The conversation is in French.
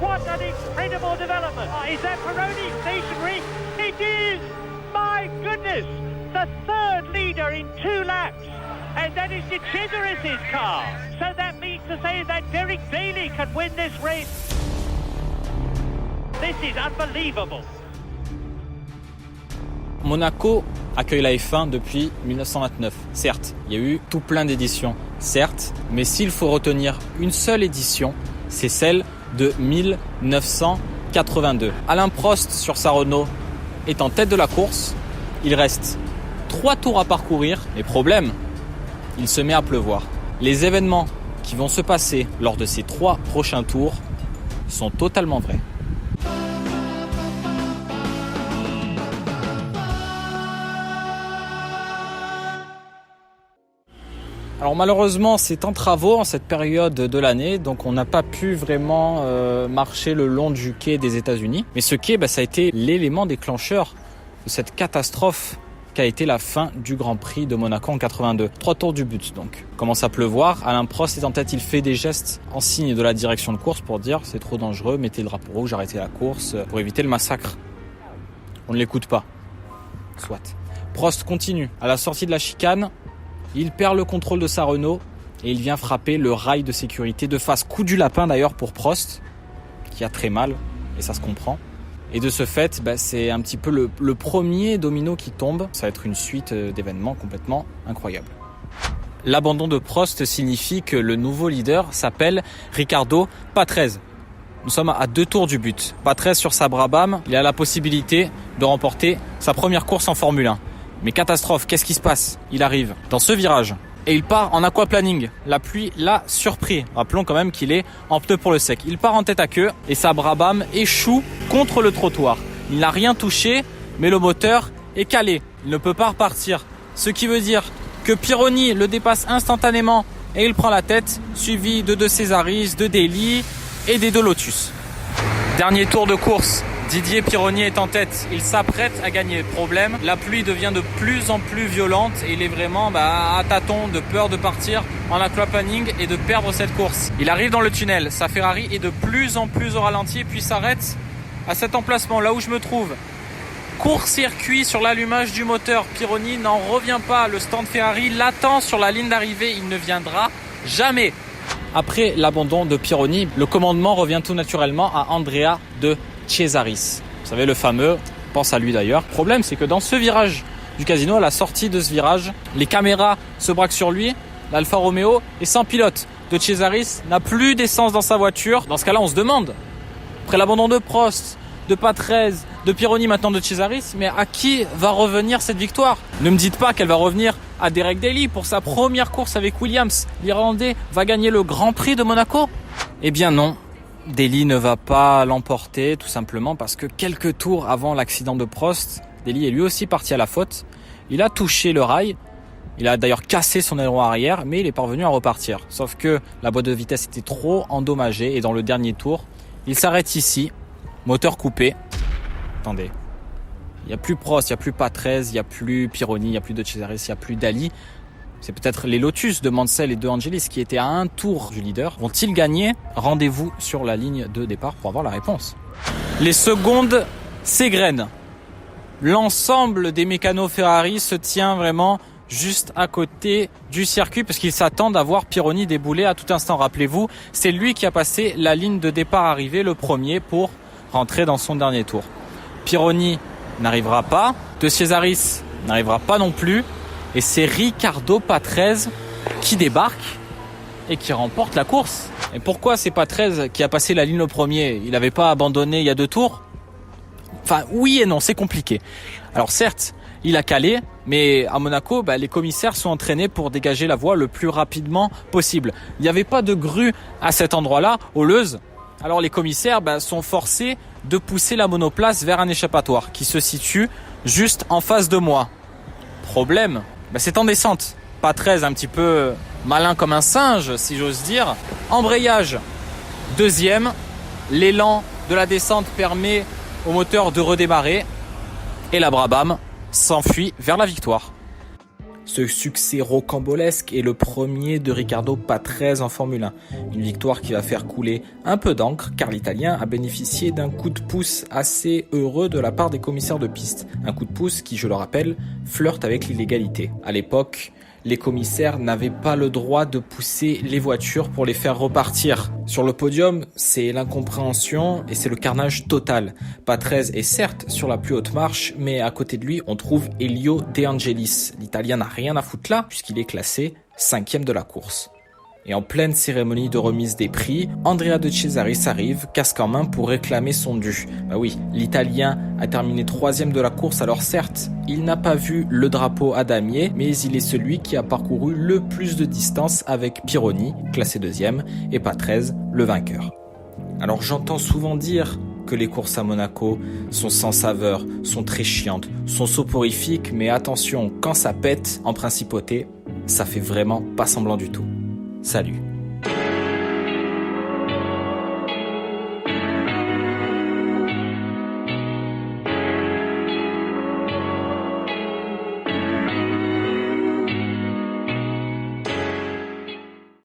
What an incredible development. Is that Pironi stationary? It is! My goodness! The third leader in 2 laps. And that is De Cesaris' car. So that means to say that Derek Daly can win this race. This is unbelievable. Monaco accueille la F1 depuis 1929. Certes, il y a eu tout plein d'éditions, certes, mais s'il faut retenir une seule édition, c'est celle de 1982. Alain Prost sur sa Renault est en tête de la course. Il reste 3 tours à parcourir. Mais problème, il se met à pleuvoir. Les événements qui vont se passer lors de ces 3 prochains tours sont totalement vrais. Alors malheureusement, c'est en travaux en cette période de l'année, donc on n'a pas pu vraiment marcher le long du quai des États-Unis. Mais ce quai, ça a été l'élément déclencheur de cette catastrophe qu'a été la fin du Grand Prix de Monaco en 82. 3 tours du but donc. Commence à pleuvoir, Alain Prost est en tête, il fait des gestes en signe de la direction de course pour dire c'est trop dangereux, mettez le drapeau rouge, arrêtez la course pour éviter le massacre. On ne l'écoute pas. Soit. Prost continue. À la sortie de la chicane, il perd le contrôle de sa Renault et il vient frapper le rail de sécurité de face. Coup du lapin d'ailleurs pour Prost, qui a très mal, et ça se comprend. Et de ce fait, c'est un petit peu le premier domino qui tombe. Ça va être une suite d'événements complètement incroyables. L'abandon de Prost signifie que le nouveau leader s'appelle Riccardo Patrese. Nous sommes à 2 tours du but. Patrese sur sa Brabham, il a la possibilité de remporter sa première course en Formule 1. Mais catastrophe, qu'est-ce qui se passe? Il arrive dans ce virage et il part en aquaplaning. La pluie l'a surpris. Rappelons quand même qu'il est en pneu pour le sec. Il part en tête à queue et sa Brabham échoue contre le trottoir. Il n'a rien touché, mais le moteur est calé. Il ne peut pas repartir. Ce qui veut dire que Pironi le dépasse instantanément et il prend la tête, suivi de Cesaris, de Daly et des 2 Lotus. Dernier tour de course. Didier Pironi est en tête, il s'apprête à gagner. Problème, la pluie devient de plus en plus violente et il est vraiment à tâtons, de peur de partir en aquaplaning et de perdre cette course. Il arrive dans le tunnel, sa Ferrari est de plus en plus au ralenti puis s'arrête à cet emplacement là où je me trouve. Court-circuit sur l'allumage du moteur, Pironi n'en revient pas, le stand Ferrari l'attend sur la ligne d'arrivée, il ne viendra jamais. Après l'abandon de Pironi, le commandement revient tout naturellement à Andrea De Cesaris. Vous savez, le fameux, pense à lui d'ailleurs. Le problème, c'est que dans ce virage du casino, à la sortie de ce virage, les caméras se braquent sur lui, l'Alfa Romeo est sans pilote. De Cesaris n'a plus d'essence dans sa voiture. Dans ce cas-là, on se demande, après l'abandon de Prost, de Patrese, de Pironi, maintenant de Cesaris, mais à qui va revenir cette victoire? Ne me dites pas qu'elle va revenir à Derek Daly pour sa première course avec Williams. L'Irlandais va gagner le Grand Prix de Monaco? Eh bien non. Daly ne va pas l'emporter tout simplement parce que quelques tours avant l'accident de Prost, Daly est lui aussi parti à la faute. Il a touché le rail, il a d'ailleurs cassé son aileron arrière, mais il est parvenu à repartir. Sauf que la boîte de vitesse était trop endommagée et dans le dernier tour, il s'arrête ici, moteur coupé. Attendez, il n'y a plus Prost, il n'y a plus Patrese, il n'y a plus Pironi, il n'y a plus De Cesaris, il n'y a plus Daly. C'est peut-être les Lotus de Mansell et de Angelis qui étaient à 1 tour du leader. Vont-ils gagner? Rendez-vous sur la ligne de départ pour avoir la réponse. Les secondes s'égrènent. L'ensemble des mécanos Ferrari se tient vraiment juste à côté du circuit parce qu'ils s'attendent à voir Pironi débouler à tout instant. Rappelez-vous, c'est lui qui a passé la ligne de départ arrivée le premier pour rentrer dans son dernier tour. Pironi n'arrivera pas. De Cesaris n'arrivera pas non plus. Et c'est Riccardo Patrese qui débarque et qui remporte la course. Et pourquoi c'est Patrese qui a passé la ligne au premier? Il n'avait pas abandonné il y a 2 tours? Enfin, oui et non, c'est compliqué. Alors certes, il a calé, mais à Monaco, les commissaires sont entraînés pour dégager la voie le plus rapidement possible. Il n'y avait pas de grue à cet endroit-là, au Leuze. Alors les commissaires sont forcés de pousser la monoplace vers un échappatoire qui se situe juste en face de moi. Problème, c'est en descente. Patrese un petit peu malin comme un singe, si j'ose dire. Embrayage, 2e. L'élan de la descente permet au moteur de redémarrer. Et la Brabham s'enfuit vers la victoire. Ce succès rocambolesque est le premier de Riccardo Patrese en Formule 1. Une victoire qui va faire couler un peu d'encre car l'Italien a bénéficié d'un coup de pouce assez heureux de la part des commissaires de piste. Un coup de pouce qui, je le rappelle, flirte avec l'illégalité. À l'époque, les commissaires n'avaient pas le droit de pousser les voitures pour les faire repartir. Sur le podium, c'est l'incompréhension et c'est le carnage total. Patrese est certes sur la plus haute marche, mais à côté de lui, on trouve Elio De Angelis. L'Italien n'a rien à foutre là, puisqu'il est classé 5e de la course. Et en pleine cérémonie de remise des prix, Andrea De Cesaris arrive, casque en main, pour réclamer son dû. Bah oui, l'Italien a terminé 3e de la course, alors certes, il n'a pas vu le drapeau à damier, mais il est celui qui a parcouru le plus de distance avec Pironi, classé 2e, et Patrese, le vainqueur. Alors j'entends souvent dire que les courses à Monaco sont sans saveur, sont très chiantes, sont soporifiques, mais attention, quand ça pète en principauté, ça fait vraiment pas semblant du tout. Salut.